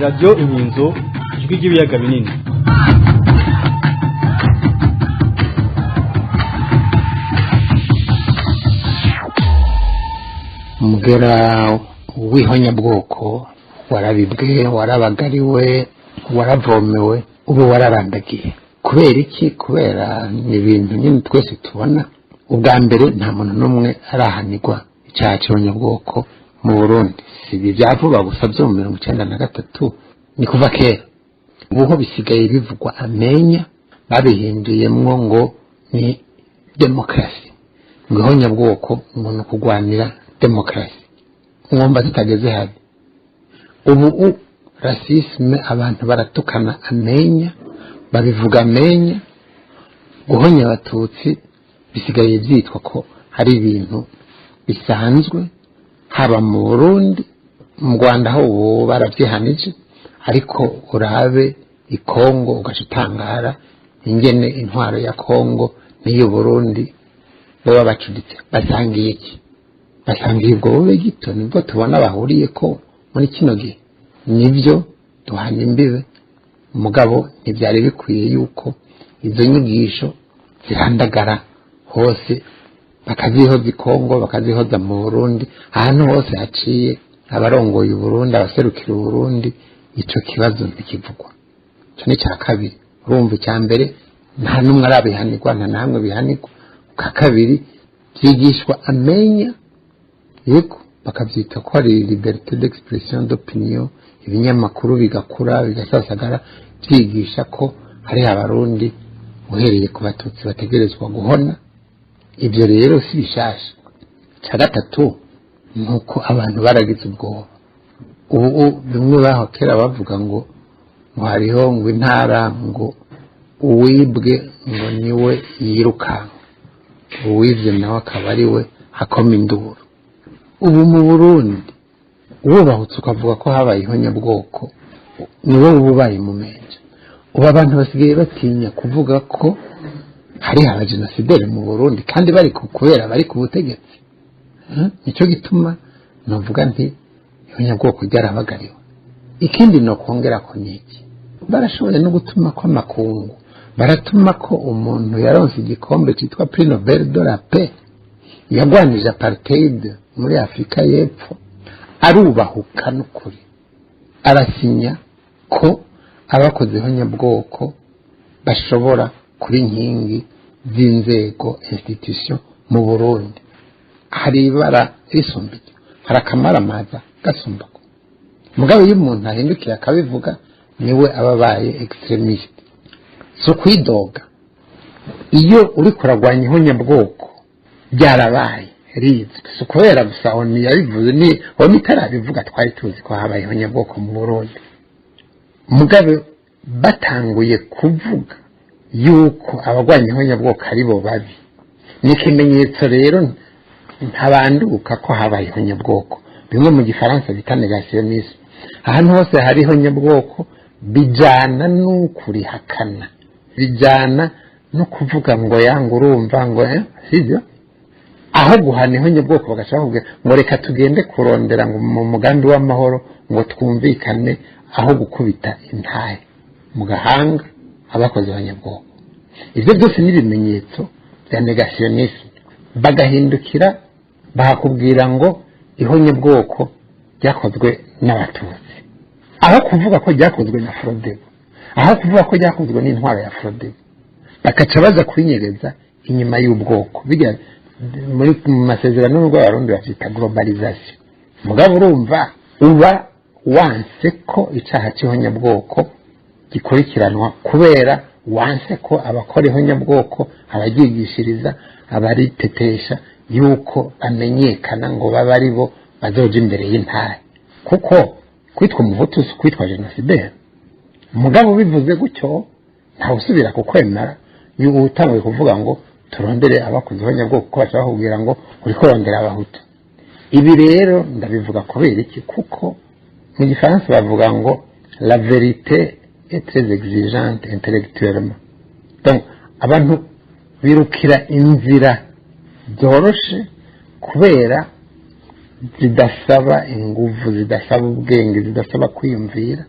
radiyo inkinzo ijwi ry'ibiyaga binini. umugera w'ihonyabwoko warabibwe, warabagariwe, waravomewe, ubu wararandagiye. Kubera iki? Kubera ni ibintu nyine twese tubona. Ubwa mbere nta muntu n'umwe arahanirwa icyaha cy'ihonyabwoko mu Burundi. Si ibi byavuga gusa byo mu 1993, ni kuva kera. Ubu bisigaye bivugwa amenya, babihinduyemwo ngo ni demokarasi. Ngo ihonyabwoko ngo ni ukugwanira demokarasi. Mwumva tutageze habi. Ubu rasisme abantu baratukana amenya, babivuga amenya. Guhonya abatutsi bisigaye byitwa ko hari ibintu bisanzwe, haba mu Burundi, mu Rwanda ho baravyihanije, ariko urabe ikongo ugashitangara ingene intwaro ya Kongo n'iyo Burundi baba bacuditse. Basangiye iki? Basangiye ubwo bube gito. Nibwo tubona bahuriye ko muri kino gihe. Nibyo duhana imbibe, mugabo ntibyari bikwiye yuko izo nyigisho zirandagara hose, bakazihoza ikongo, bakazihoza mu Burundi, ahantu hose haciye abarongoye Burundi, abaserukira Burundi, ico kibazo ntikivugwa. Cyo ni cya kabiri. Urumva icya mbere nta numwe arabihanirwa, nta namwe bihanirwa. Ka kabiri byigishwa amenya, yego bakabyita ko ari liberté d'expression d'opinion, ibinyamakuru bigakura bigasasagara byigisha ko hari abarundi uhereye ku batutsi bategerezwa guhona. Ibyo rero si bishasha. Cya gatatu nuko abantu baragize ubwoba. Ubu bimwe baho kera bavuga ngo hariho ngo intara ngo uwibwe ngo niwe yirukanka, uwivye nawe akaba ari we hakoma induru. Ubu mu Burundi ubahutse ukavuga ko habaye ihonyabwoko, niwe ubaye mu menja. Ubu abantu basigaye batinya kuvuga ko hari abajenosideri mu Burundi kandi bari kubera bari ku butegetsi. Nicyo gituma navuga nti ihonyabwoko ryarabagariwe. Ikindi no kongera ko niki, barashoboye no gutuma ko amakungu, baratuma ko umuntu yaronse igikombe cyitwa Prix Nobel de la Paix, yagwanije apartheid muri Afrika y'Epfo, arubahuka n'ukuri, arasinya ko abakoze ihonyabwoko bashobora kuri nkingi z'inzego institution mu Burundi. Hari ibara risumbye, hari akamaramaza gasumbako. Mugabo iyo umuntu ahindukiye akabivuga, niwe ababaye extremiste. So kwidoga iyo uri kuragwanya ihonyabwoko byarabaye rizwi. So kubera gusa oni yabivuze ni oni tarabivuga, twari tuzi ko habaye ihonyabwoko mu Burundi. Mugabe batanguye kuvuga yuko abagwanya ihonyabwoko ari bo babi, ni ikimenyetso rero ntabanduka ko habaye ihonyabwoko. Bimwe mu gifaransa bita negationisme. Ahantu hose hari ihonyabwoko bijana n'ukurihakana, bijana no kuvuga ngo yanga urumva ngo sibyo. Aho guhana ihonyabwoko bagashaka kuvuga ngo reka tugende kurondera ngo mu mugambi w'amahoro ngo twumvikane, aho gukubita intahe mu gahanga abakoze ihonyabwoko. Ibyo byose ni ibimenyetso bya negationisme. Bagahindukira bakubwira ngo ihonyabwoko ryakozwe n'abatutsi, aho kuvuga ko ryakozwe na Frodebo, aho kuvuga ko ryakozwe n'intwaro ya Frodebo, bakaca baza kwinyereza inyuma y'ubwoko. Bijya muri masezerano y'Abarundi bafite globalization. Mugabo urumva uba wanse ko icyaha cy'ihonyabwoko gikurikiranwa, kubera wanse ko abakora ihonyabwoko, abagigishiriza, abaritetesha yuko bamenyekana ngo baba ari bo bazoja imbere y'intare. Kuko kwitwa umuhutu kwitwa genocidaire. Mugabo bivuze gutyo nta usubira kukwemera yuko utangiye kuvuga ngo turondere abakoze ihonyabwoko, ko bashaka kugira ngo uri kurondera abahutu. Ibi rero ndabivuga kubera iki? Kuko mu gifaransa bavuga ngo la vérité est très exigeante intellectuellement. Donc abantu birukira inzira zoroshe kubera zidasaba ingufu, zidasaba ubwenge, zidasaba kwiyumvira,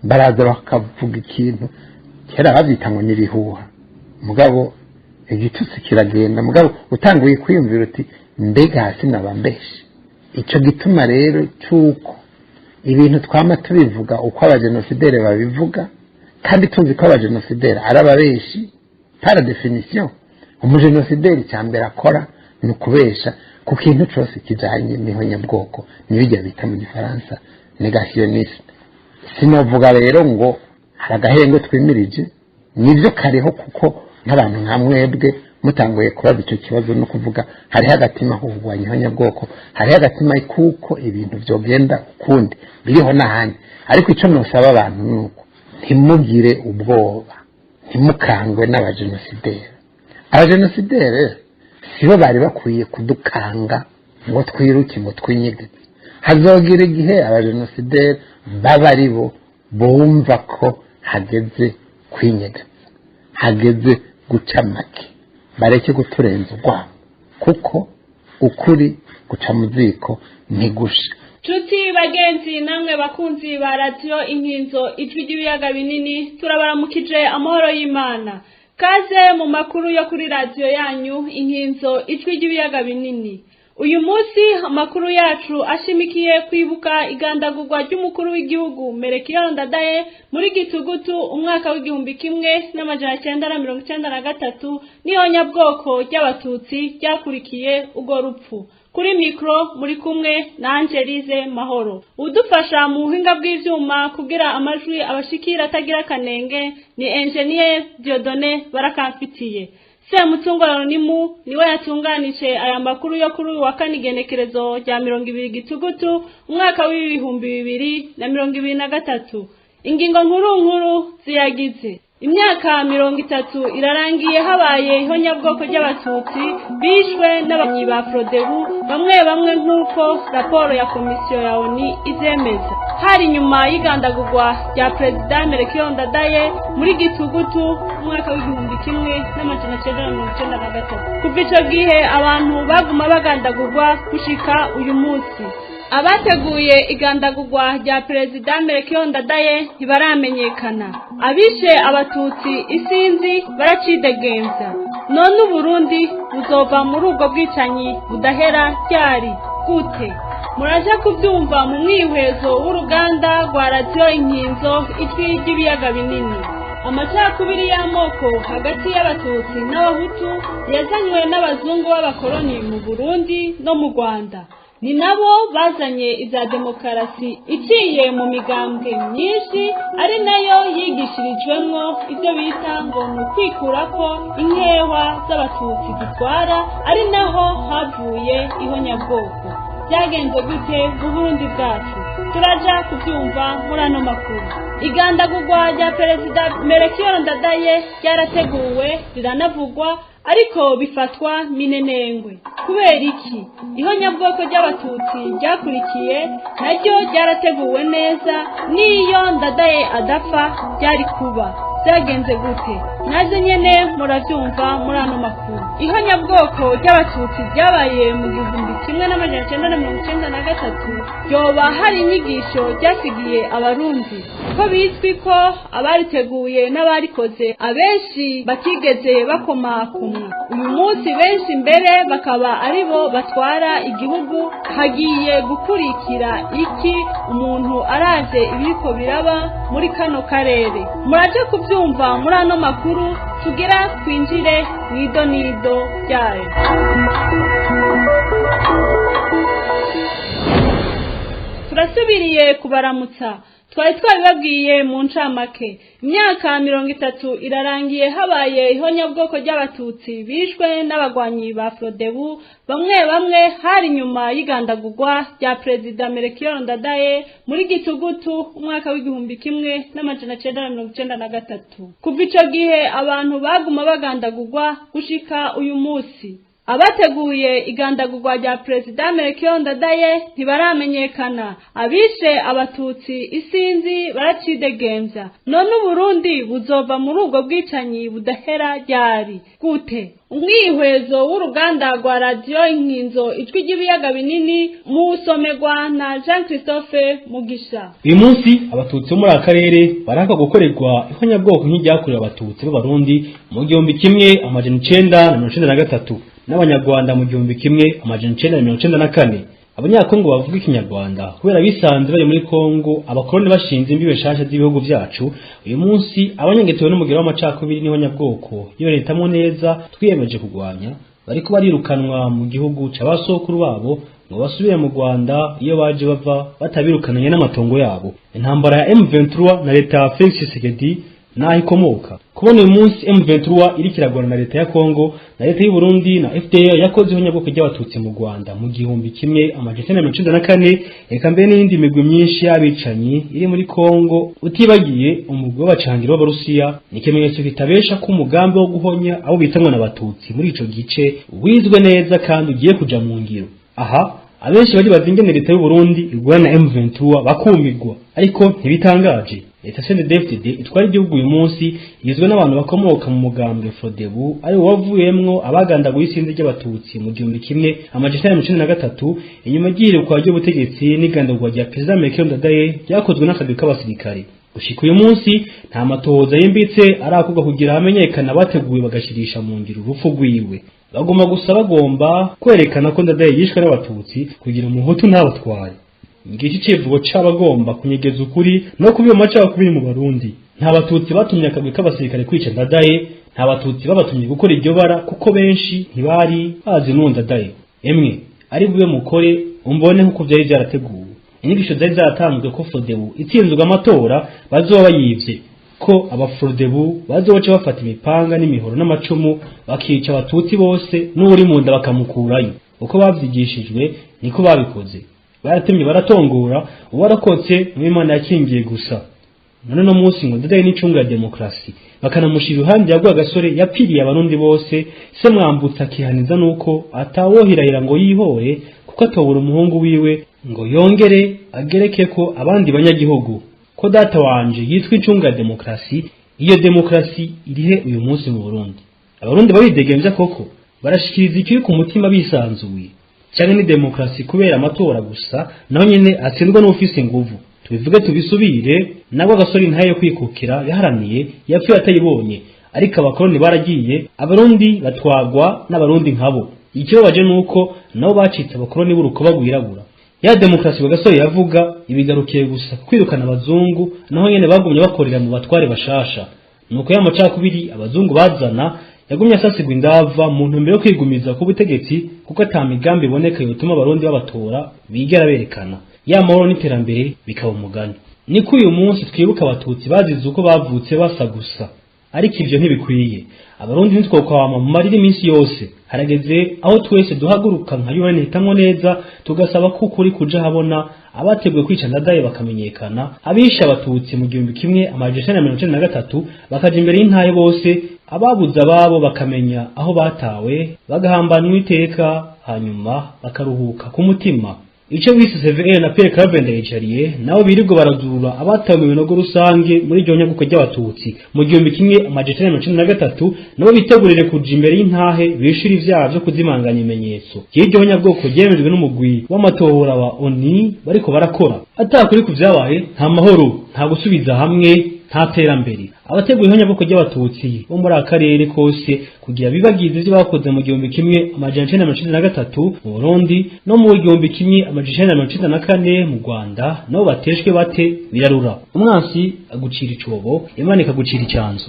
baraza bakavuga ikintu kera babyita ngo n'ibihuha mugabo igitutsi kiragenda mugabo utanguye kwiyumvira uti mbega hasi naba mbeshe icyo gituma rero cyuko ibintu twama tubivuga uko abajenosidere babivuga kandi tuzi ko abajenosidere ari ababeshi par definition umujenosideri cyambere akora ni ukubesha ku kintu cyose kijanye n'ihonyabwoko n'ibijya bita mu gifaransa negationisme sinovuga rero ngo hari agahenge twimirije nibyo kariho kuko n'abantu nka mwebwe mutanguye kubaza icyo kibazo no kuvuga hariho agatima ko kurwanya ihonyabwoko hariho agatima kuko ibintu byogenda ukundi biriho n'ahandi ariko icyo nosaba abantu ni uko ntimugire ubwoba ntimukangwe n'abajenosideri abajenosideri sibo bari bakwiye kudukanga ngo twiruke ngo twinyegeze hazogira igihe abajenosideri baba ari bo bumva ko hageze kwinyegeza hageze guca make bareke guturenza urwamo kuko ukuri guca mu ziko ntigusha Chuti bagenzi namwe bakunzi ba radio Inkinzo ijwi ry'ibiyaga binini turabaramukije amahoro y'Imana kaze mu makuru yo kuri radio yanyu Inkinzo ijwi ry'ibiyaga binini uyu munsi amakuru yacu ashimikiye kwibuka igandagurwa ry'umukuru w'igihugu Melchior Ndadaye muri Gitugutu umwaka w'igihumbi kimwe n'amajana 1993 n'ihonyabwoko ry'abatutsi ryakurikiye ugo rupfu kuri mikro muri kumwe na Angelize Mahoro udufasha mu buhinga bw'ivyuma kugira amajwi abashikira atagira kanenge ni engineer Dieudonné Barakamfitiye Semutungorano niwe yatunganije aya makuru yo kuri wa kanigenekerezo rya 20 Gitugutu umwaka w'ibihumbi 2023 ingingo nkuru ziyagize imyaka 30 irarangiye habaye ihonyabwoko ry'abatutsi bishwe n'abanyi ba Frodebu bamwe nk'uko raporo ya komisiyo ya ONU izemeza hari nyuma y'igandagurwa rya President Melchior Ndadaye muri Gitugutu umwaka w'igihumbi kimwe n'amajana 1993 kuva ico gihe abantu baguma bagandagurwa gushika uyu munsi abateguye igandagurwa rya President Melchior Ndadaye ntibaramenyekana abishe abatutsi isinzi baracidegenza none Burundi buzova muri ubwo bwicanyi budahera ryari gute muraje kubyumva mu mwihwezo w'uruganda rwa radio Inkinzo ijwi ry'ibiyaga binini amacakubiri y'amoko hagati y'abatutsi n'abahutu yazanywe n'abazungu b'abakoloni mu Burundi no mu Rwanda ni nabo bazanye iza demokarasi iciye mu migambwe myinshi ari nayo yigishirijwemwo ibyo bita ngo nukwikurako inkewa z'abatutsi zitwara ari naho havuye ihonyabwoko byagenze gute mu Burundi bwacu turaja kubyumva muri ano makuru igandagurwa rya Perezida Melchior Ndadaye ryarateguwe riranavugwa ariko bifatwa minenengwe kubera iki ihonyabwoko ry'abatutsi ryakurikiye naryo ryarateguwe neza niyo Ndadaye adapfa byari kuba byagenze gute naje nyene muravyumva muri ano makuru ihonyabwoko ry'abatutsi ryabaye mu gihumbi kimwe n'amajana 1993 yoba hari inyigisho ryasigiye abarundi ko bizwi ko abariteguye n'abarikoze abenshi batigeze bakomakumwe uyu munsi benshi mbere bakaba aribo batwara igihugu hagiye gukurikira iki umuntu araje ibiriko biraba muri kano karere muraje kubyumva muri ano makuru tugira twinjire nido ryayo turasubiriye kubaramutsa twari twabibabwiye mu ncamake imyaka 30 irarangiye habaye ihonyabwoko ry'abatutsi bishwe n'abagwanyi ba Frodebu bamwe hari nyuma y'igandagurwa rya President Melchior Ndadaye muri Gitugutu umwaka w'igihumbi kimwe n'amajana 1993 kuva ico gihe abantu baguma bagandagurwa gushika uyu munsi abateguye igandagurwa rya Perezida Melchior Ndadaye ntibaramenyekana, abishe abatutsi isinzi baracidegembya. None Burundi buzova muri ubwo bwicanyi budahera ryari gute? Umwihwezo w'uruganda rwa radio Inkinzo ijwi ry'ibiyaga binini mu busomerwa na Jean Christophe Mugisha. Uyu munsi abatutsi bo muri akarere baraka gukorerwa ihonyabwoko nk'iryakorewe abatutsi b'abarundi mu 1993 n'abanyarwanda mu 1994. Abanyakongo bavuga ikinyarwanda kubera bisanze bari muri Kongo, abakoroni bashinze imbibe shasha z'ibihugu byacu. Uyu munsi abanyangetewe n'umugero w'amacakubiri n'ihonyabwoko iyo leta neza twiyemeje kugwanya bariko barirukanwa mu gihugu c'abasokuru babo ngo basubire mu Rwanda iyo baje bava batabirukananye n'amatongo yabo. Intambara ya M23 na leta ya Felix Tshisekedi naho ikomoka. Kubona uyu munsi M23 iri kiragwana na leta ya Kongo na leta y'u Burundi na FDL yakoze ihonyabwoko ry'abatutsi mu Rwanda mu 1994, eka mbere n'indi migwi myinshi y'abicanyi iri muri Kongo, utibagiye umugwi w'abacangiro b'Abarusiya, ni ikimenyetso kitabesha ko umugambi wo guhonya abo bitanwa n'abatutsi muri ico gice wizwe neza kandi ugiye kuja mu ngiro. Aha abenshi bari bazingene leta y'u Burundi igwana na M23 bakumigwa, ariko ntibitangaje. Leta CNDD-FDD itwara igihugu uyu munsi igizwe n'abantu bakomoka mu mugambwe Frodebu ari wavuyemwo abagandaguye isinzi ry'abatutsi mu 1993 inyuma y'irukwa ry'ubutegetsi n'igandagurwa rya Perezida Melchior Ndadaye ryakozwe n'akagwi k'abasirikare. Gushika uyu munsi nta matohoza yimbitse arakorwa kugira hamenyekana abateguye bagashirisha mu ngiro urupfu rwiwe. Bagomba gusa bagomba kwerekana ko Ndadaye yishwe n'abatutsi kugira umuhutu ntabatware. Igice civugo c'abagomba kunyegeza ukuri no kubiyo macakubiri mu Barundi. Nta batutsi batumye akagwi k'abasirikare kwica Ndadaye, nta batutsi babatumye gukora iryo bara kuko benshi ntibari bazi Ndadaye. Emwe ari bube mukore umbone nkuko byari byarateguwe. Inyigisho zari zaratanzwe ko Frodebu itsinzwe amatora bazoba yivye, ko abafrodebu bazoca bafata imipanga n'imihoro n'amacumu bakica abatutsi bose n'uri mu nda bakamukurayo. Uko bavyigishijwe niko babikoze. Baratemye baratongora, uwarakotse n'Imana yakingiye gusa. None no munsi ngo Ndadaye n'icunga ya demokrasi bakanamushira uruhande yagwa gasore yapfiriye abarundi bose, se mwambutsa kihaniza nuko atawohirahira ngo yihore kuko atobura umuhungu wiwe ngo yongere agereke ko abandi banyagihugu ko data wanje yitwa icunga ya demokrasi. Iyo demokrasi irihe uyu munsi mu Burundi? Abarundi baridegembya koko barashikiriza ikiri ku mutima bisanzuye, cyane ni demokrasi kubera amatora gusa naho nyene atsindwa n'ufise inguvu? Tubivuge tubisubire, nabo gasore ntaye kwikukira yaharaniye yapfuye atayibonye, ariko abakoroni baragiye abarundi batwagwa n'abarundi nkabo. Icyo baje nuko nabo bacitse abakoroni b'urukoba rwirabura. Ya demokrasi bagasore yavuga ibigarukiye gusa kwirukana abazungu, naho nyene bagumye bakorera mu batware bashasha. Nuko y'amacakubiri abazungu bazana yagumye asasigwa indava mu ntumbero yo kwigumiza ku butegetsi kuko atamigambi iboneka yotuma abarundi babatora bigera berekana ya mahoro n'iterambere bikaba umugani. Niko uyu munsi twibuka abatutsi bazize uko bavutse basa gusa, ariko ivyo ntibikwiye. Abarundi ntitwokwama mu marira iminsi yose. Harageze aho twese duhaguruka nka UN hitamwo neza tugasaba ko ukuri kuja habona, abateguye kwica Ndadaye bakamenyekana, abisha abatutsi mu 1993 bakaja imbere y'intaye bose, ababuza ababo bakamenya aho batawe bagahambanwa iteka, hanyuma bakaruhuka ku mutima. Ico bise CVR na Pierre Claver Ndayicariye nabo birirwa barazura abatawe mu binogo rusange muri iryo nyaguko ry'abatutsi mu 1993, nabo bitegurire kuja imbere y'intahe bishira ivyaha vyo kuzimanganya imenyetso y'iryo nyabwoko ryemejwe n'umugwi w'amatora wa ONU bariko barakora. Atakuri ku vyabaye nta mahoro, nta gusubiza hamwe, nta terambere. Abateguye ihonyabwoko ry'abatutsi bo muri akarere kose kugira bibagize ivyo bakoze mu 1993 mu Burundi no mu 1994 mu Rwanda, nabo bateshwe bate birarura. Umwansi agucira icobo, Imana ikagucira icyanzo.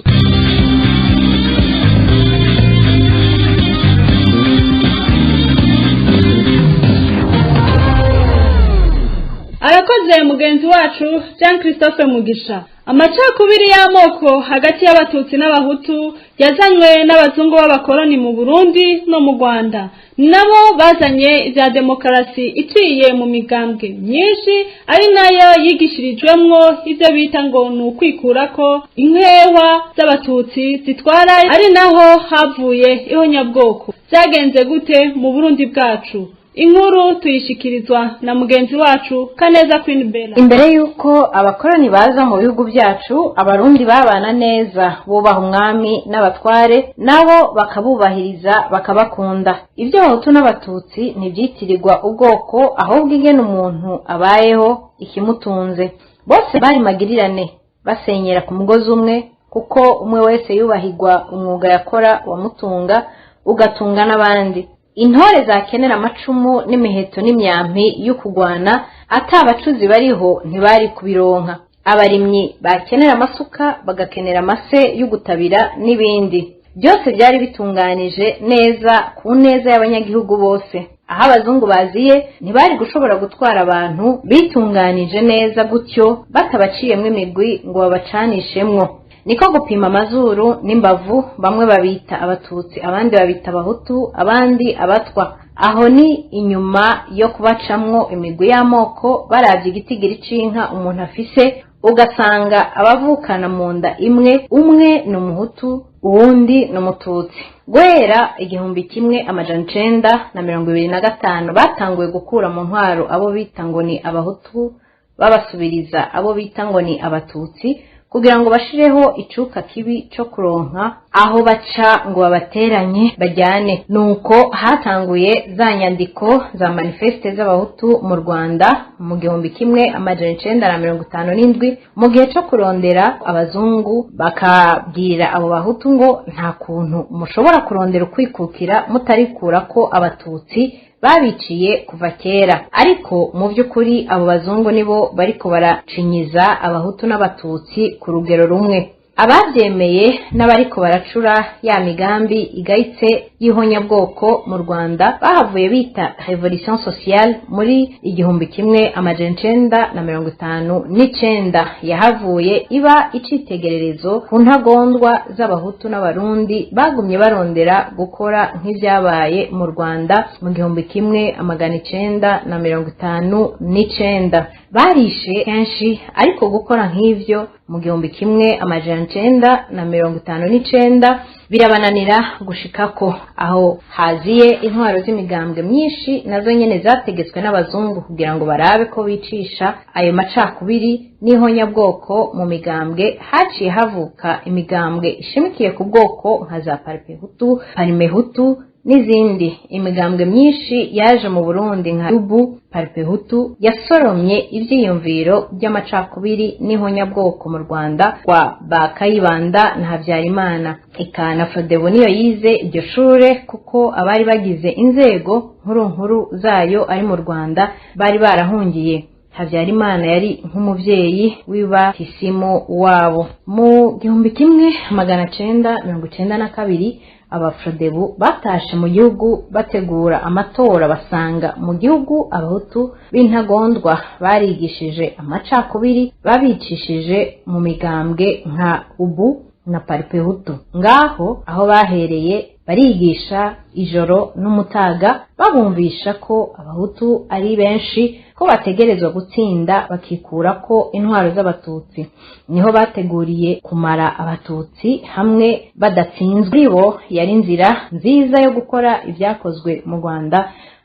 Arakoze mugenzi wacu Jean Christophe Mugisha. amacakubiri y'amoko hagati y'abatutsi n'abahutu yazanywe n'abazungu b'abakoloni mu Burundi no mu Rwanda, nabo bazanye ivya demokarasi iciye mu migambwe myinshi ari nayo yigishirijwemwo ivyo bita ngo ni ukwikurako inkewa z'abatutsi zitwara, ari naho havuye ihonyabwoko. Vyagenze gute mu Burundi bwacu? Inkuru tuyishikirizwa na mugenzi wacu Kaneza Queen Bella. Imbere yuko abakoloni baza mu bihugu byacu, abarundi babana neza, bubaha umwami n'abatware, nabo bakabubahiriza bakabakunda. Ibyo abahutu n'abatutsi ntibyitirirwa ubwoko, ahubwo ingene umuntu abayeho ikimutunze. Bose bari magirirane, basenyera ku mugozi umwe, kuko umwe wese yubahirwa umwuga yakora wamutunga ugatunga n'abandi. Intore zakenera amacumu n'imiheto n'imyampi y'ukugwana, atabacuzi bariho ntibari kubironka. Abarimyi bakenera amasuka bagakenera amase y'ugutabira n'ibindi. Byose byari bitunganije neza ku neza y'abanyagihugu bose. Aho abazungu baziye ntibari gushobora gutwara abantu bitunganije neza gutyo batabaciyemwe imigwi ngo babacanishemwo. Niko gupima amazuru n'imbavu, bamwe babita abatutsi, abandi babita abahutu, abandi abatwa. Aho ni inyuma yo kubacamwo imigwi y'amoko, baravye igitigiri c'inka umuntu afise, ugasanga abavukana mu nda imwe, umwe ni umuhutu uwundi ni umututsi. Guhera 1925 batanguye gukura mu ntwaro abo bita ngo ni abahutu, babasubiriza abo bita ngo ni abatutsi, kugira ngo bashireho icuka kibi cyo kuronka aho baca ngo babateranye bajyane. Nuko hatanguye za nyandiko za manifeste z'abahutu mu Rwanda mu 1957, mu gihe cyo kurondera abazungu bakabwira abo bahutu ngo nta kuntu mushobora kurondera ukwikukira mutarikura ko abatutsi babiciye kuva kera. Ariko mu by'ukuri abo bazungu nibo bariko baracinyiza abahutu n'abatutsi ku rugero rumwe. Ababyemeye n'abariko baracura ya migambi igayitse y'ihonyabwoko mu Rwanda bahavuye bita Revolution Sociale muri 1959. Yahavuye iba icitegererezo ku ntagondwa z'abahutu n'abarundi bagumye barondera gukora nk'ibyabaye mu Rwanda mu 1959. Barishe kenshi, ariko gukora nk'ivyo mu 1959 birabananira gushikako. Aho haziye intwaro z'imigambwe myinshi nazo nyene zategetswe n'abazungu kugira ngo barabe ko bicisha ayo macakubiri n'ihonyabwoko mu migambwe. Haciye havuka imigambwe ishimikiye ku bwoko nka za Parpehutu, Parimehutu n'izindi. Imigambwe myinshi yaje mu Burundi nka Ubu, Parpehutu yasoromye ivyiyumviro by'amacakubiri n'ihonyabwoko mu Rwanda kwa Bakayibanda na Habyarimana. Ikana Frodebu niyo yize iryo shure, kuko abari bagize inzego nkuru zayo ari mu Rwanda bari barahungiye. Habyarimana yari nk'umuvyeyi w'ibatisimu wabo. Mu 1992 abafrodebu batashe mu gihugu bategura amatora, basanga mu gihugu abahutu b'intagondwa barigishije amacakubiri, babicishije mu migambwe nka Ubu na Parpehutu. Ngaho aho bahereye barigisha ijoro n'umutaga, babumvisha ko abahutu ari benshi, ko bategerezwa gutsinda bakikura ko intwaro z'abatutsi. Niho bateguriye kumara abatutsi hamwe badatsinzwe. Bo yari inzira nziza yo gukora ibyakozwe mu Rwanda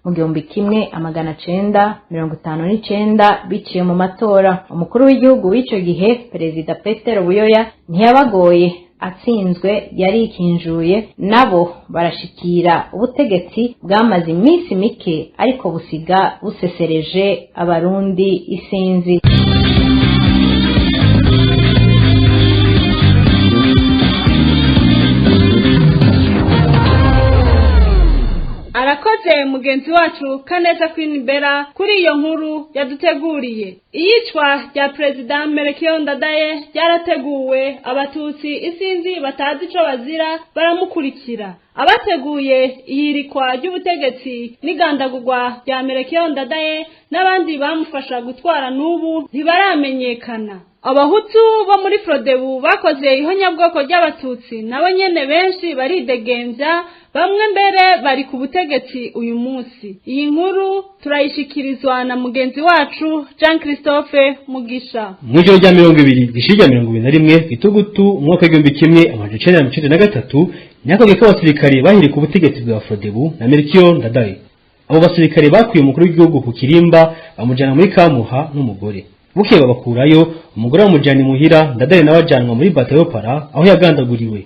mu 1959 biciye mu matora. Umukuru w'igihugu w'icyo gihe Perezida Petero Buyoya ntiyabagoye, atsinzwe yarikinjuye, nabo barashikira ubutegetsi bwamaze iminsi mike, ariko busiga busesereje abarundi isinzi. Arakoze mugenzi wacu Kaneza Queen Bella kuri iyo nkuru yaduteguriye. Iyicwa rya Perezida Melchior Ndadaye ryarateguwe, abatutsi isinzi batazi ico bazira baramukurikira. Abateguye iyirikwa ry'ubutegetsi n'igandagurwa rya Melchior Ndadaye n'abandi bamufasha gutwara n'ubu ntibaramenyekana. abahutu bo muri Frodebu bakoze ihonyabwoko ry'abatutsi nabo nyene benshi baridegembya, bamwe mbere bari ku butegetsi uyu munsi. Iyi nkuru turayishikirizwa na mugenzi wacu Jean Christophe Mugisha. Mw'ijoro rya 20 rishija 2021 Gitugutu umwaka w'1993 nyakoge ko abasirikare bahiri ku butegetsi bwa Frodebu na Melchior Ndadaye. Abo basirikare bakuye umukuru w'igihugu ku Kirimba bamujana muri Kamuha n'umugore. Bukeye babakurayo, umugore wamujana imuhira, Ndadaye nawe ajanwa muri batayo para aho yagandaguriwe.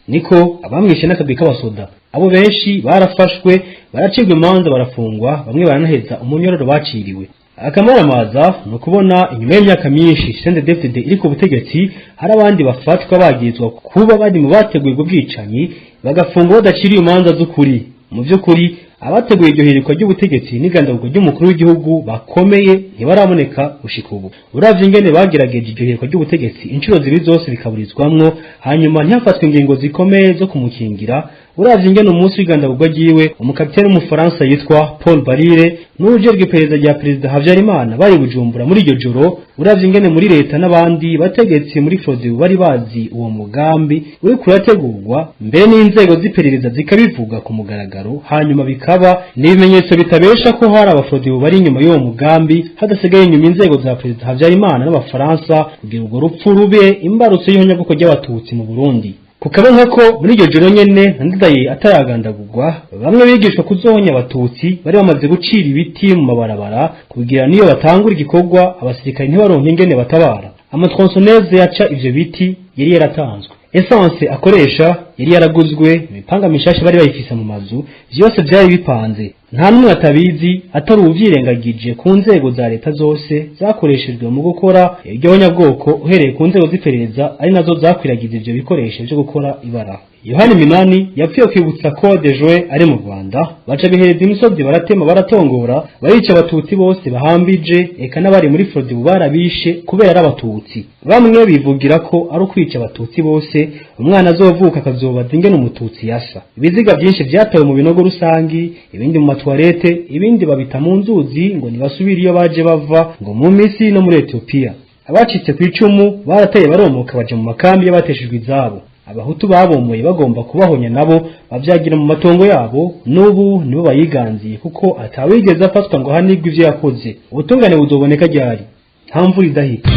Niko abamwishe n'akagwi k'abasoda. Abo benshi barafashwe, baracibwa imanza, barafungwa, bamwe baranaheza umunyororo baciriwe. Akamaramaza no kubona inyuma y'imyaka myinshi CNDD-FDD iri ku butegetsi hari abandi bafatwa bagizwa kuba bari mu bateguye ubwicanyi bagafungwa badaciriye imanza z'ukuri. Mu by'ukuri abateguye iryo hirikwa ry'ubutegetsi n'igandagurwa ry'umukuru w'igihugu bakomeye ntibaraboneka gushika ubu. Uravye ingene bagerageje iryo hirikwa ry'ubutegetsi inshuro zibiri zose bikaburizwamwo, hanyuma ntihafatwe ingingo zikomeye zo kumukingira. Uravye ingene umunsi w'igandagurwa ryiwe umukapiteni w'umufaransa yitwa Paul Barire n'ujejwe iperereza rya perezida Habyarimana bari Bujumbura muri iryo joro, uravye ingene muri leta n'abandi bategetsi muri Frodebu bari bazi uwo mugambi uri kurategurwa, mbere n'inzego z'iperereza zikabivuga ku mugaragaro, hanyuma bikaba n'ibimenyetso bitabesha ko hari abafrodebu bari inyuma y'uwo mugambi, hadasigaye inyuma inzego za perezida Habyarimana n'abafaransa kugira urwo rupfu rube imbarutso y'ihonyabwoko ry'abatutsi mu Burundi. Kukabenka ko muri iryo joro nyene Ndadaye ataragandagurwa, bamwe bigishwa kuzohonya abatutsi bari bamaze gucira ibiti mu mabarabara kugira niyo batangura igikorwa abasirikare ntibaronke ingene batabara. Amatronçonneuse yaca ivyo biti yari yaratanzwe, essence akoresha yari yaraguzwe, imipanga mishasha bari bayifisa mu mazu, vyose byari bipanze. Nta numwe atabizi atari uvyirengagije ku nzego za leta zose zakoreshejwe mu gukora iryo honyabwoko, uhereye ku nzego z'iperereza ari nazo zakwiragiza ivyo bikoresho byo gukora ibara. Yohani Minani yapfiye kwibutsa ko Dejoe ari mu Rwanda, baca bihereza imisozi baratema baratongora, barica abatutsi bose bahambije, eka n'abari muri Frodebu barabishe kubera ari abatutsi. Bamwe bivugira ko ari ukwica abatutsi bose, umwana azovuka akazobaza ingene umututsi yasa. Ibiziga byinshi byatawe mu binogo rusangi, ibindi mu matwarete, ibindi babita mu nzuzi ngo nibasubire iyo baje bava, ngo mu Misiri no muri Ethiopia. Abacitse ku icumu barateye baromoka baje mu makambi y'abateshejwe izabo. Abahutu babomoye bagomba kubahonya nabo bavyagira mu matongo yabo, n'ubu nibo bayiganziye kuko atawigeze afatwa ngo hanigwe ivyo yakoze. Ubutungane buzoboneka ryari? Nta mvura idahita.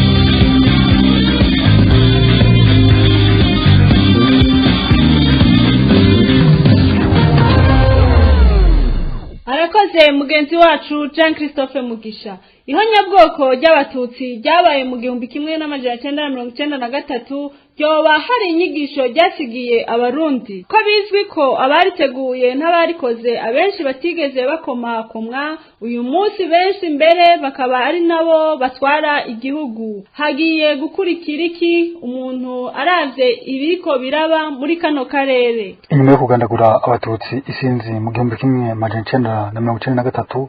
Arakoze mugenzi wacu Jean Christophe Mugisha. Ihonyabwoko ry'abatutsi ryabaye mu 1993 ryoba hari inyigisho ryasigiye abarundi ko bizwi ko abariteguye n'abarikoze abenshi batigeze bakomakomwa, uyu munsi benshi mbere bakaba ari nabo batwara igihugu. Hagiye gukurikira iki umuntu aravye ibiriko biraba muri kano karere? Inyuma yo kugandagura abatutsi isinzi mu 1993,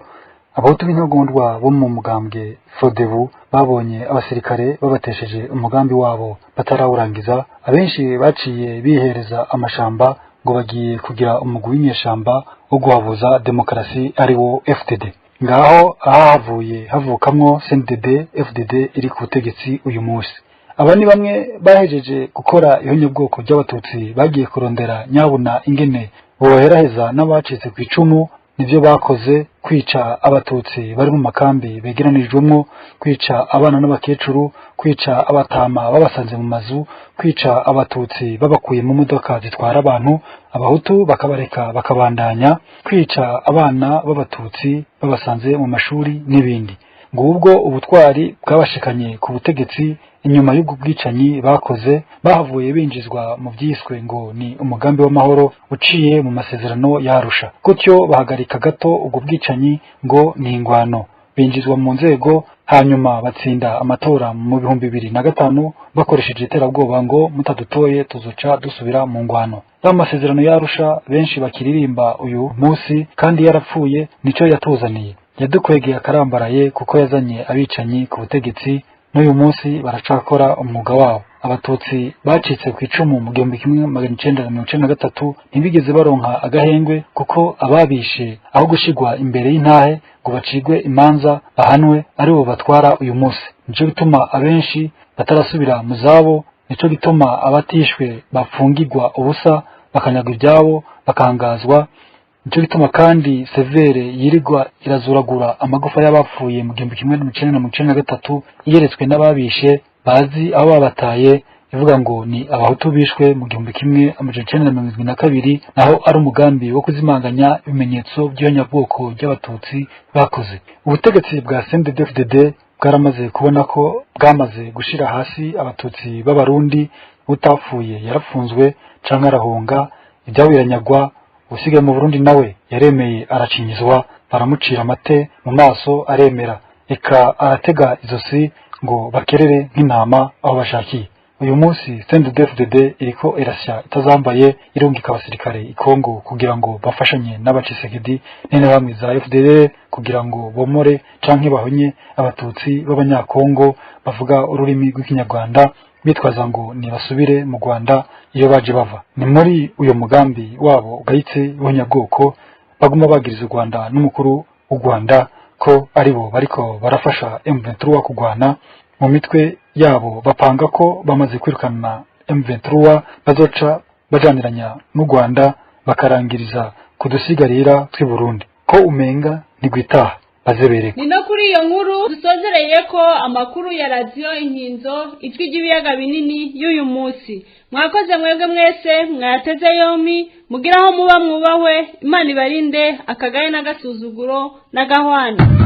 abahutu b'intagondwa bo mu mugambwe Frodebu babonye abasirikare babatesheje umugambi wabo batarawurangiza. Abenshi baciye bihereza amashamba ngo bagiye kugira umugwi w'inyeshamba wo guhabuza demokarasi ari wo FDD. Ngaho ahavuye havukamwo CNDD-FDD iri ku butegetsi uyu munsi. Aba ni bamwe bahejeje gukora ihonyabwoko ry'abatutsi bagiye kurondera nyabuna ingene boheraheza n'abacitse ku icumu. Nivyo bakoze, kwica abatutsi bari mu makambi begeranijwemo, kwica abana n'abakecuru, kwica abatama babasanze mu mazu, kwica abatutsi babakuye mu modoka zitwara abantu, abahutu bakabareka bakabandanya, kwica abana b'abatutsi babasanze mu mashuri n'ibindi. Ngubwo ubutwari bwabashikanye ku butegetsi. Inyuma y'ubwo bwicanyi bakoze, bahavuye binjizwa mu byiswe ngo ni umugambi w'amahoro uciye mu masezerano ya Arusha. Gutyo bahagarika gato ubwo bwicanyi ngo ni ingwano, binjizwa mu nzego, hanyuma batsinda amatora mu 2005 bakoresheje iterabwoba ngo mutadutoye tuzoca dusubira mu ngwano. Ya masezerano ya Arusha benshi bakiririmba uyu munsi kandi yarapfuye, nico yatuzaniye. Yadukwegeye akarambaraye kuko yazanye abicanyi ku butegetsi, n'uyu munsi baracakora umwuga wabo. abatutsi bacitse ku icumu mu 1993 ntibigeze baronka agahengwe kuko ababishe aho gushigwa imbere y'intahe ngo bacigwe imanza bahanwe aribo batwara uyu munsi. Nico gituma abenshi batarasubira mu zabo, nico gituma abatishwe bafungirwa ubusa bakanyagwa ibyabo bakangazwa. Nico gituma kandi severe yirirwa irazuragura amagufa y'abapfuye mu 1993 yeretswe n'ababishe bazi aho babataye, ivuga ngo ni abahutu bishwe mu 1972 naho ari umugambi wo kuzimanganya ibimenyetso by'abanyabwoko by'abatutsi bakoze. Ubutegetsi bwa CNDD-FDD bwaramaze kubona ko bwamaze gushira hasi abatutsi b'abarundi, utapfuye yarafunzwe canke arahunga, ibyawiranyagwa. Usigaye mu Burundi nawe yaremeye aracinyizwa, baramucira amate mu maso aremera, eka aratega izosi ngo bakerere nk'intama aho bashakiye. Uyu munsi CNDD-FDD iriko irasya itazambaye irungika abasirikare ikongo kugira ngo bafashanye n'abacisekedi nene bamwe za FDL kugira ngo bomore canke bahonye abatutsi b'abanyakongo bavuga ururimi rw'ikinyarwanda, bitwaza ngo ni basubire mu Rwanda iyo baje bava. Ni muri uyo mugambi wabo ugayitse w'abanyabwoko baguma bagiriza u Rwanda n'umukuru w'u Rwanda ko aribo bariko barafasha M23 kugwana. Mu mitwe yabo bapanga ko bamaze kwirukana M23 bazoca bajaniranya n'u Rwanda bakarangiriza kudusigarira tw'i Burundi ko umenga ntigwitaha bazebereka. Ni no kuri iyo nkuru dusozereye ko amakuru ya radio Inkinzo ijwi ry'ibiyaga binini y'uyu munsi. Mwakoze mwebwe mwese mwateze yomi, mugiraho muba mwubahwe, Imana ibarinde akagaye n'agasuzuguro n'agahwana.